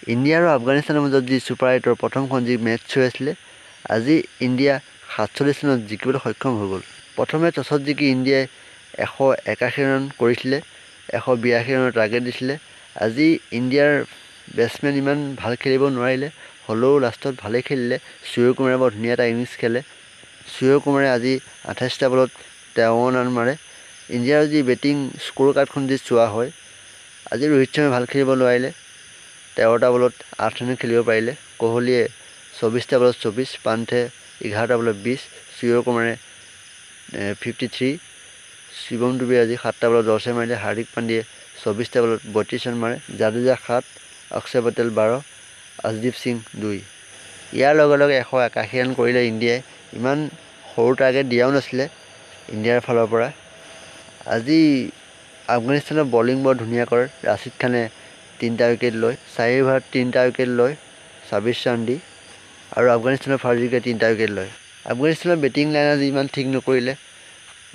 India আৰু আফগানিস্তানৰ মাজত যি ছুপাৰ 8ৰ প্ৰথমখন যি মেটচ হৈ আছিলে, আজি ইণ্ডিয়া 47 ৰানত জিকিবলৈ সক্ষম হৈ গ'ল। প্ৰথমে টছত জিকি ইণ্ডিয়াই 181 ৰান কৰিছিলে, 182 ৰানৰ টাৰ্গেট দিছিলে। আজি ইণ্ডিয়াৰ বেটছমেন ইমান ভাল খেলিব নোৱাৰিলে, হ'লেও লাষ্টত ভালেই খেলিলে। সূৰ্যকুমাৰে বৰ ধুনীয়া এটা ইনিংছ খেলে। সূৰ্যকুমাৰে আজি 28টা বলত 53 ৰান মাৰে। ইণ্ডিয়াৰ যি বেটিং স্ক'ৰ কাৰ্ডখন যি চোৱা হয়, আজি ৰোহিত শৰ্মাই ভাল খেলিব নোৱাৰিলে। 13টা বলত 8 ৰান খেলিব পাৰিলে। কোহলীয়ে 24টা বলত 24, পান্থে 11টা বলত 20, সূৰ্যকুমাৰে 53, শিৱম ডুবে আজি 7টা বলত 10 ৰান মাৰিলে। হাৰ্দিক পাণ্ডিয়াই 24টা বলত 32 ৰান মাৰে। জাদেজা 7, অক্ষৰ পেটেল 12, অৰ্শদীপ সিং 2। ইয়াৰ লগে লগে 181 ৰান কৰিলে ইণ্ডিয়াই। ইমান সৰু টাৰ্গেট দিয়াও নাছিলে ইণ্ডিয়াৰ ফালৰ পৰা। আজি আফগানিস্তানৰ বলিং বৰ ধুনীয়া কৰে। ৰাছিদ খানে 3টা উইকেট লয়, 4 অভাৰত 3টা উইকেট লয় 26 ৰান দি, আৰু আফগানিস্তানৰ ফাৰ্ষ্ট উইকেট 3টা উইকেট লয়। আফগানিস্তানৰ বেটিং লাইন আজি ইমান ঠিক নকৰিলে।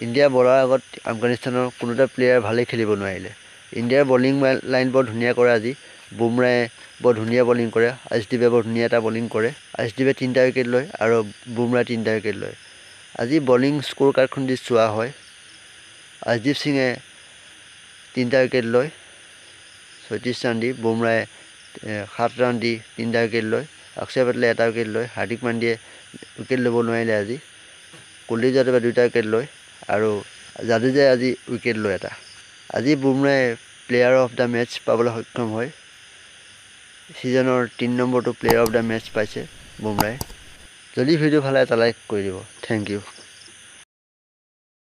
ইণ্ডিয়া বলাৰ আগত আফগানিস্তানৰ কোনো এটা প্লেয়াৰ ভালেই খেলিব নোৱাৰিলে। ইণ্ডিয়াৰ বলিং লাইন বৰ ধুনীয়া কৰে আজি। বুমৰায়ে বৰ ধুনীয়া বলিং কৰে, অৰ্শদীপে বৰ ধুনীয়া এটা বলিং কৰে। অৰ্শদীপে 3টা উইকেট লয় আৰু বুমৰায়ে 3টা উইকেট লয়। আজি বলিং স্ক'ৰ কাৰ্ডখন যদি চোৱা হয়, অৰ্শদীপ সিঙে 3টা উইকেট লয় 36 ৰান দি, বুমৰায়ে 7 ৰান দি 3টা উইকেট লয়, অক্ষৰ পেটেলে 1টা উইকেট লয়, হাৰ্দিক পাণ্ডিয়াই উইকেট ল'ব নোৱাৰিলে আজি, কুলদীপ যাদৱে 2টা উইকেট লয় আৰু জাদেজাই আজি উইকেট লয় 1টা। আজি বুমৰায়ে প্লেয়াৰ অফ দ্য মেটচ পাবলৈ সক্ষম হয়। ছিজনৰ 3 নম্বৰটো প্লেয়াৰ অফ দ্য মেটচ পাইছে বুমৰায়ে। যদি ভিডিঅ' ভাল লাগে এটা লাইক কৰি দিব। Thank U.